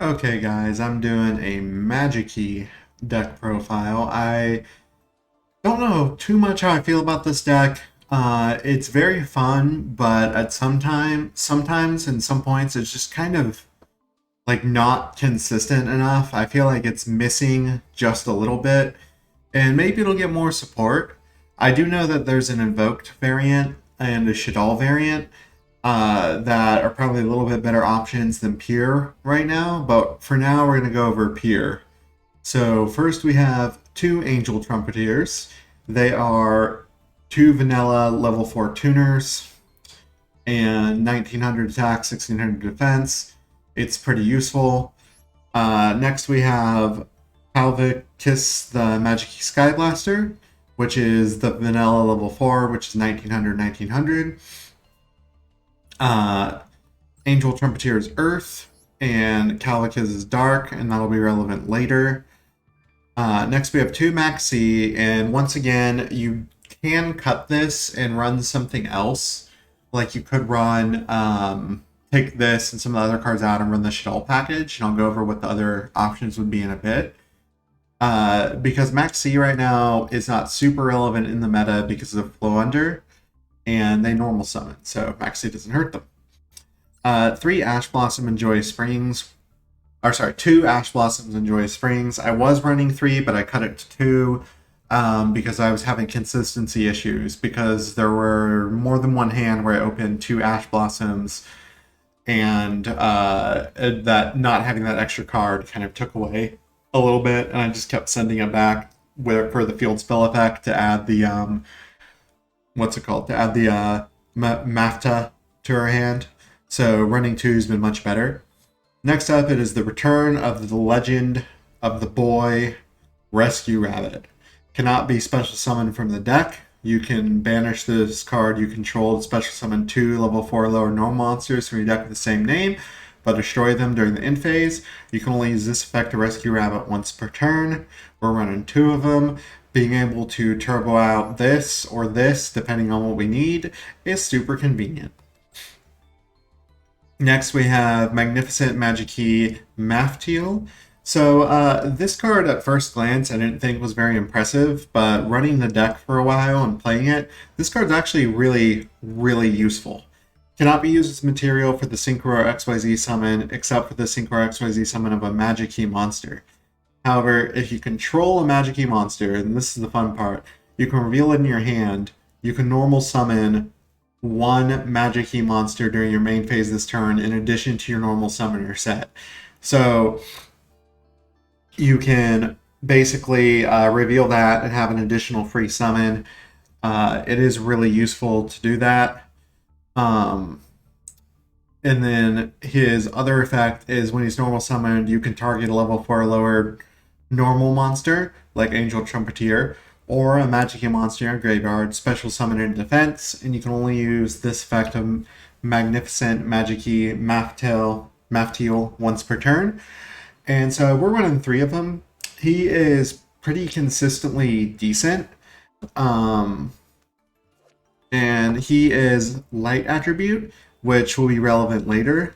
Okay, guys, I'm doing a Magikey deck profile. I don't know too much how I feel about this deck. It's very fun, but at sometimes and some points, it's just kind of like not consistent enough. I feel like it's missing just a little bit, and maybe it'll get more support. I do know that there's an Invoked variant and a Shadal variant, that are probably a little bit better options than Pier right now, but for now we're going to go over Pier. So first we have two Angel Trumpeteers. They are two vanilla level 4 tuners and 1900 attack, 1600 defense. It's pretty useful. Next we have Palvicus the Magikey Sky Blaster, which is the vanilla level 4, which is 1900, 1900. Uh, Angel Trumpeter is Earth, and Calvicus is Dark, and that'll be relevant later. Next, we have two Maxi, and once again, you can cut this and run something else. Like you could run, take this and some of the other cards out and run the Shell package, and I'll go over what the other options would be in a bit. Because Maxi right now is not super relevant in the meta because of Flow Under, and they normal summon, so Maxi doesn't hurt them. Three Ash Blossom and Joy Springs. Or sorry, two Ash Blossoms and Joy Springs. I was running three, but I cut it to two because I was having consistency issues because there were more than one hand where I opened two Ash Blossoms, and that not having that extra card kind of took away a little bit, and I just kept sending it back for the field spell effect to add the what's it called? To add the Mafta to her hand. So running two has been much better. Next up, it is the return of the legend of the boy Rescue Rabbit. Cannot be special summoned from the deck. You can banish this card you control to special summon two level 4 lower normal monsters from your deck with the same name, but destroy them during the end phase. You can only use this effect to Rescue Rabbit once per turn. We're running two of them. Being able to turbo out this or this, depending on what we need, is super convenient. Next, we have Magnificent Magikey Mafteal. So this card, at first glance, I didn't think was very impressive, but running the deck for a while and playing it, this card's actually really, really useful. Cannot be used as material for the Synchro XYZ summon, except for the Synchro XYZ summon of a Magikey monster. However, if you control a Magikey monster, and this is the fun part, you can reveal it in your hand, you can normal summon one Magikey monster during your main phase this turn in addition to your normal summoner set. So you can basically reveal that and have an additional free summon. It is really useful to do that. And then his other effect is when he's normal summoned, you can target a level 4 or lower normal monster, like Angel Trumpeter, or a Magikey monster in your graveyard, special summon in defense, and you can only use this effect of Magnificent Magikey Mafteal once per turn. And so we're running three of them. He is pretty consistently decent. And he is light attribute, which will be relevant later.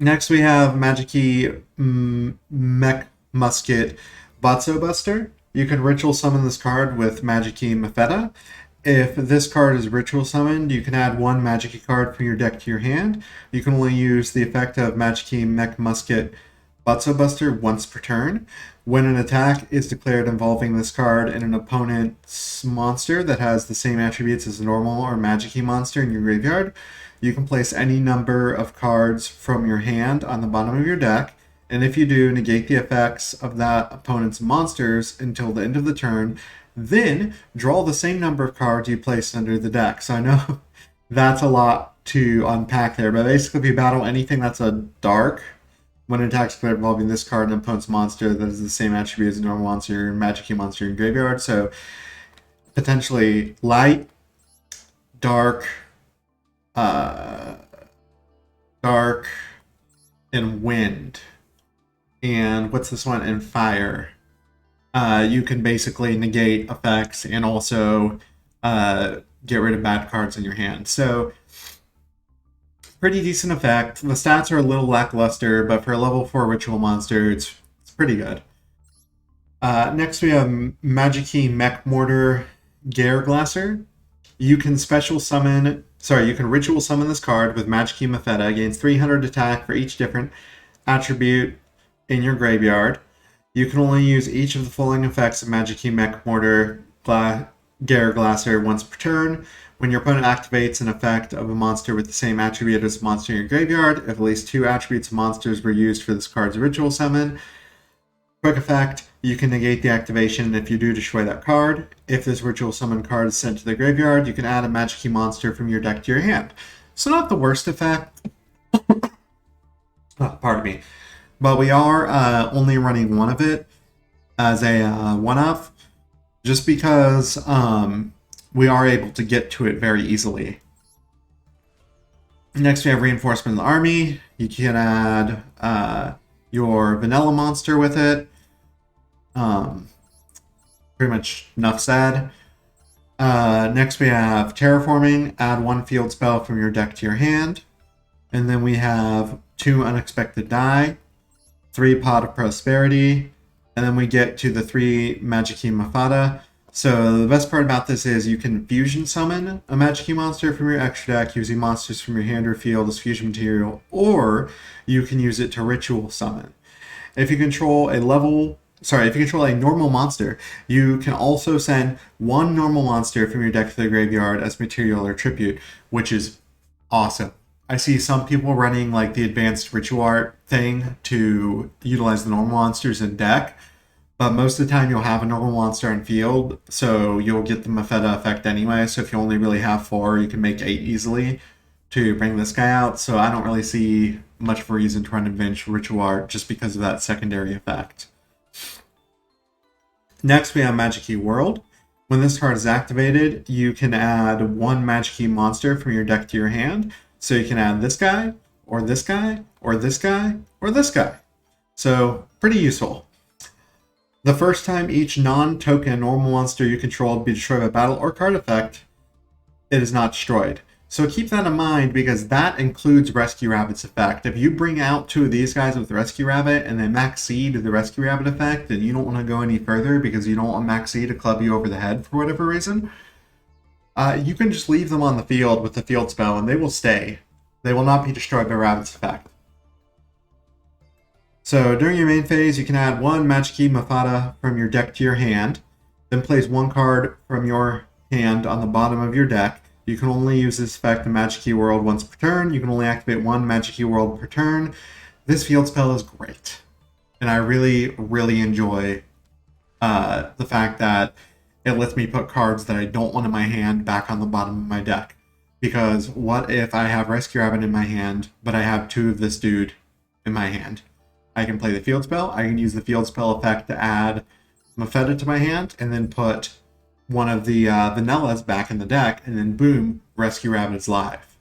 Next we have Magikey Mech Musket Batso Buster. You can ritual summon this card with Magikey Mafeta. If this card is ritual summoned, you can add one Magikey card from your deck to your hand. You can only use the effect of Magikey Mech Musket Batso Buster once per turn. When an attack is declared involving this card and an opponent's monster that has the same attributes as a normal or Magikey monster in your graveyard, you can place any number of cards from your hand on the bottom of your deck, and if you do, negate the effects of that opponent's monsters until the end of the turn, then draw the same number of cards you placed under the deck. So I know that's a lot to unpack there, but basically if you battle anything that's a dark, when an attack is declared involving this card and an opponent's monster that is the same attribute as a normal monster or Magikey monster in graveyard, so potentially light, dark, dark, and wind. And what's this one? And fire. You can basically negate effects and also get rid of bad cards in your hand. So pretty decent effect. The stats are a little lackluster, but for a level 4 ritual monster, it's pretty good. Next we have Magikey Mech Mortar Glaser. You can you can ritual summon this card with Magikey Metheta, gains 300 attack for each different attribute in your graveyard. You can only use each of the following effects of Magikey Mech Mortar Glaser once per turn. When your opponent activates an effect of a monster with the same attribute as a monster in your graveyard, if at least 2 attributes of monsters were used for this card's ritual summon. Quick effect, you can negate the activation if you do destroy that card. If this ritual summon card is sent to the graveyard, you can add a Magikey monster from your deck to your hand. So not the worst effect. Pardon me. But we are only running one of it as a one-off, just because we are able to get to it very easily. Next, we have Reinforcement of the Army. You can add your vanilla monster with it. Pretty much enough said. Next, we have Terraforming. Add 1 field spell from your deck to your hand. And then we have 2 Unexpected Die, 3 Pot of Prosperity, and then we get to the 3 Magikey Metheta. So the best part about this is you can fusion summon a Magikey monster from your extra deck using monsters from your hand or field as fusion material, or you can use it to ritual summon. If you control a normal monster, you can also send 1 normal monster from your deck to the graveyard as material or tribute, which is awesome. I see some people running like the advanced ritual art thing to utilize the normal monsters in deck, but most of the time you'll have a normal monster in field, so you'll get the Metheta effect anyway. So if you only really have 4, you can make 8 easily to bring this guy out. So I don't really see much of a reason to run advanced ritual art just because of that secondary effect. Next, we have Magikey World. When this card is activated, you can add 1 Magikey monster from your deck to your hand. So you can add this guy, or this guy, or this guy, or this guy. So pretty useful. The first time each non-token normal monster you control be destroyed by battle or card effect, it is not destroyed. So keep that in mind because that includes Rescue Rabbit's effect. If you bring out 2 of these guys with Rescue Rabbit and then Max C to the Rescue Rabbit effect and you don't want to go any further because you don't want Max C to club you over the head for whatever reason, you can just leave them on the field with the field spell and they will stay. They will not be destroyed by Rabbit's effect. So during your main phase, you can add 1 Magikey Metheta from your deck to your hand, then place 1 card from your hand on the bottom of your deck. You can only use this effect in Magikey World once per turn. You can only activate 1 Magikey World per turn. This field spell is great, and I really, really enjoy the fact that it lets me put cards that I don't want in my hand back on the bottom of my deck. Because what if I have Rescue Rabbit in my hand, but I have 2 of this dude in my hand? I can play the field spell. I can use the field spell effect to add Metheta to my hand, and then put one of the vanillas back in the deck, and then boom, Rescue Rabbit is live.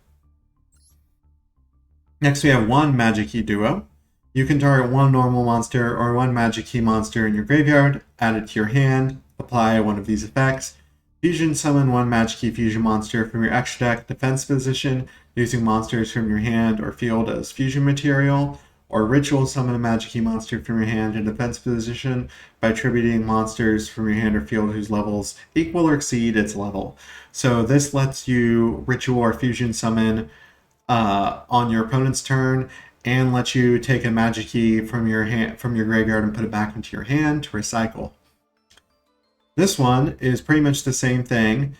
Next, we have 1 Magikey Duo. You can target 1 normal monster or 1 Magikey monster in your graveyard, add it to your hand, apply one of these effects. Fusion summon 1 Magikey fusion monster from your extra deck defense position using monsters from your hand or field as fusion material, or ritual summon a Magikey monster from your hand in defense position by attributing monsters from your hand or field whose levels equal or exceed its level. So this lets you ritual or fusion summon on your opponent's turn, and lets you take a Magikey from your graveyard and put it back into your hand to recycle. This one is pretty much the same thing,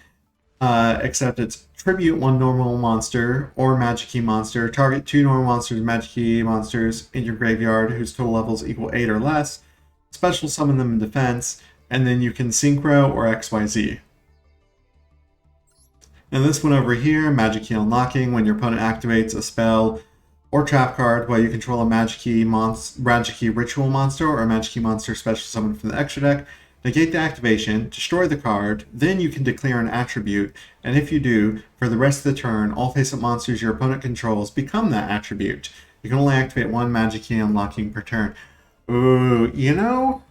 except it's tribute 1 normal monster or Magikey monster, target 2 normal monsters, Magikey monsters in your graveyard whose total levels equal 8 or less, special summon them in defense, and then you can Synchro or XYZ. And this one over here, Magikey Unlocking, when your opponent activates a spell or trap card while you control a Magikey ritual monster or a Magikey monster special summon from the extra deck, negate the activation, destroy the card, then you can declare an attribute, and if you do, for the rest of the turn, all face-up monsters your opponent controls become that attribute. You can only activate 1 Magikey Unlocking per turn. Ooh, you know,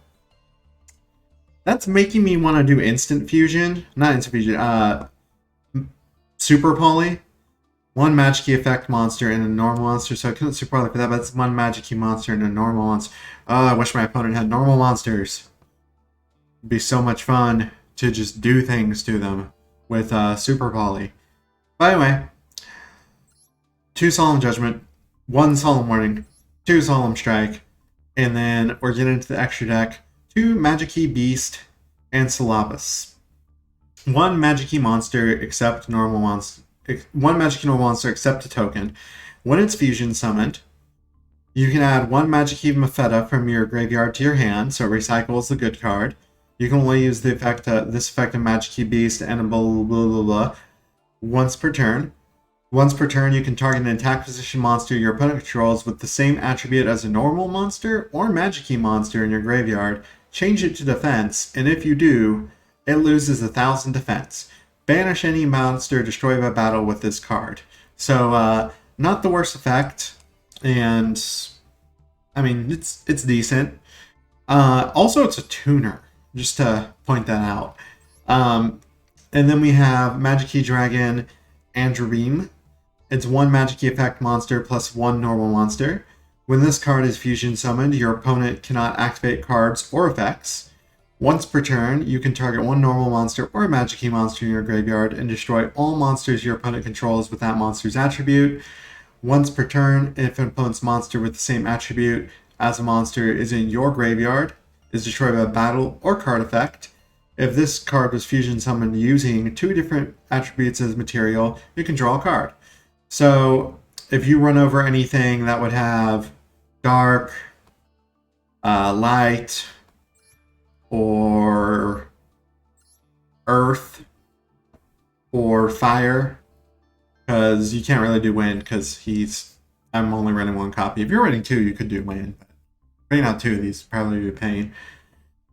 that's making me want to do instant fusion. Not instant fusion, super poly. One Magikey effect monster and a normal monster, so I couldn't super early for that, but it's one Magikey monster and a normal monster. Oh, I wish my opponent had normal monsters. It'd be so much fun to just do things to them with Super Poly. By the way, 2 Solemn Judgment, 1 Solemn Warning, 2 Solemn Strike, and then we're getting into the extra deck. 2 Magikey Beast and Syllabus. 1 Magikey monster except normal monster. 1 Magikey normal monster except a token. When it's fusion summoned, you can add 1 Magikey Mafetta from your graveyard to your hand, so it recycles the good card. You can only use the effect, this effect of Magikey Beast and blah blah blah blah blah once per turn. Once per turn, you can target an attack position monster your opponent controls with the same attribute as a normal monster or Magikey monster in your graveyard. Change it to defense, and if you do, it loses 1,000 defense. Banish any monster destroyed by battle with this card. So, not the worst effect, and I mean it's decent. Also, it's a tuner, just to point that out. And then we have Magikey Dragon Androbeam. It's 1 Magikey effect monster plus 1 normal monster. When this card is fusion summoned, your opponent cannot activate cards or effects. Once per turn, you can target 1 normal monster or a Magikey monster in your graveyard and destroy all monsters your opponent controls with that monster's attribute. Once per turn, if an opponent's monster with the same attribute as a monster is in your graveyard, is destroyed by a battle or card effect. If this card was fusion summoned using 2 different attributes as material, you can draw a card. So if you run over anything that would have dark, light, or earth, or fire, because you can't really do wind because I'm only running 1 copy. If you're running 2, you could do wind, but running out 2 of these would probably be a pain.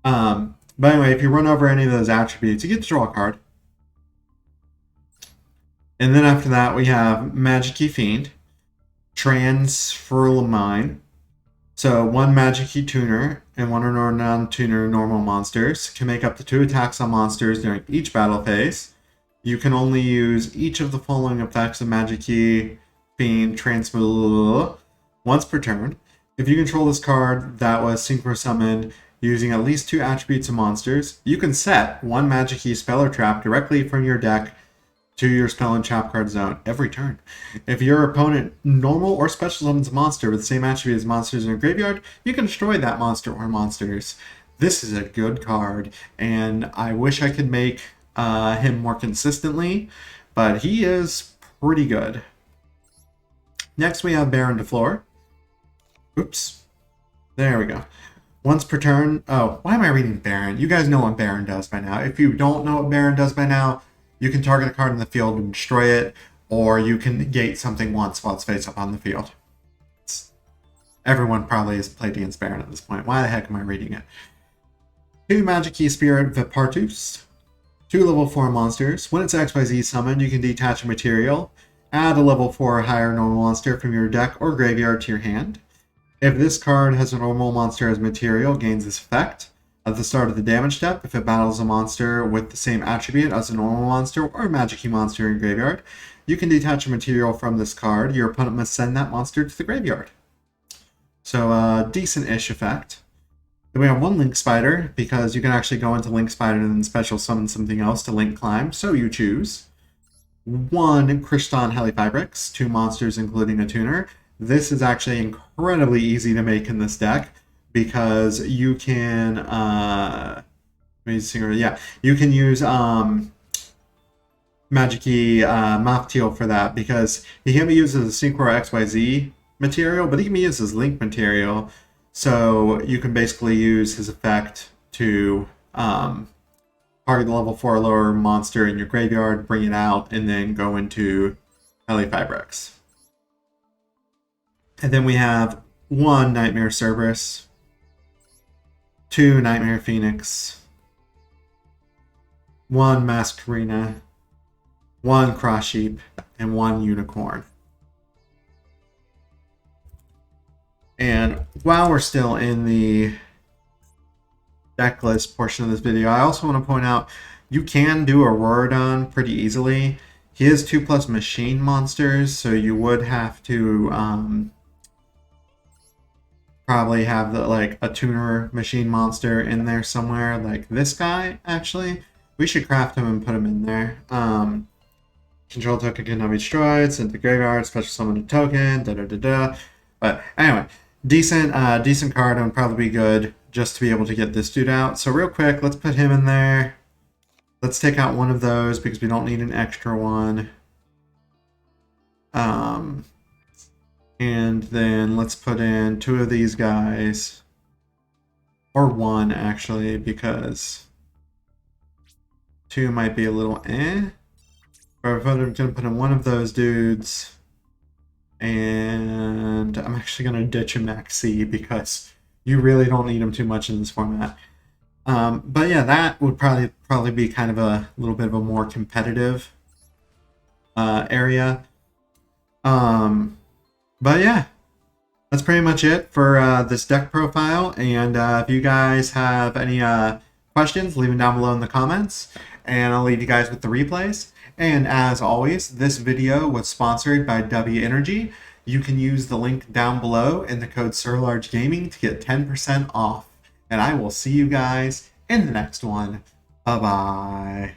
But anyway, if you run over any of those attributes, you get to draw a card. And then after that, we have Magikey Fiend, Transferlamine. So 1 Magikey Tuner and 1 non-tuner normal monsters can make up to 2 attacks on monsters during each battle phase. You can only use each of the following effects of Magikey Fiend Transfer once per turn. If you control this card that was synchro summoned using at least 2 attributes of monsters, you can set 1 Magikey spell or trap directly from your deck to your spell and trap card zone every turn. If your opponent normal or special summons a monster with the same attribute as monsters in your graveyard, you can destroy that monster or monsters. This is a good card, and I wish I could make him more consistently, but he is pretty good. Next we have Baron de Fleur. Oops. There we go. Once per turn. Oh, why am I reading Baron? You guys know what Baron does by now. If you don't know what Baron does by now, you can target a card in the field and destroy it, or you can negate something once while it's face up on the field. Everyone probably has played against Baron at this point. Why the heck am I reading it? 2 Magikey Spirit Vipartus. 2 level 4 monsters. When it's XYZ summoned, you can detach a material. Add a level 4 or higher normal monster from your deck or graveyard to your hand. If this card has a normal monster as material, it gains this effect. At the start of the damage step, if it battles a monster with the same attribute as a normal monster or a Magikey monster in your graveyard, you can detach a material from this card. Your opponent must send that monster to the graveyard. So, decent-ish effect. Then we have 1 Link Spider, because you can actually go into Link Spider and then special summon something else to Link Climb, so you choose. 1 Kriston Helifibrix, 2 monsters including a tuner. This is actually incredibly easy to make in this deck, because you can you can use Magikey Maftiel for that, because he can be used as a Synchro XYZ material, but he can be used as Link material, so you can basically use his effect to target the level 4 or lower monster in your graveyard, bring it out, and then go into Helifibrix. And then we have 1 Nightmare Cerberus, 2 Nightmare Phoenix, 1 Masquerina, 1 Cross Sheep, and 1 Unicorn. And while we're still in the deck list portion of this video, I also want to point out you can do Auroradon pretty easily. He is 2+ machine monsters, so you would have to probably have like a tuner machine monster in there somewhere, like this guy. Actually, we should craft him and put him in there. Control token cannot be destroyed. Send to the graveyard. Special summon a token. Da da da da. But anyway, decent card and would probably be good just to be able to get this dude out. So real quick, let's put him in there. Let's take out one of those because we don't need an extra one. And then let's put in 2 of these guys. Or 1, actually, because 2 might be a little eh. But I'm going to put in 1 of those dudes. And I'm actually going to ditch a Magikey because you really don't need him too much in this format. But yeah, that would probably be kind of a little bit of a more competitive area. But yeah, that's pretty much it for this deck profile. And if you guys have any questions, leave them down below in the comments. And I'll leave you guys with the replays. And as always, this video was sponsored by W Energy. You can use the link down below in the code SirLargeGaming to get 10% off. And I will see you guys in the next one. Bye-bye.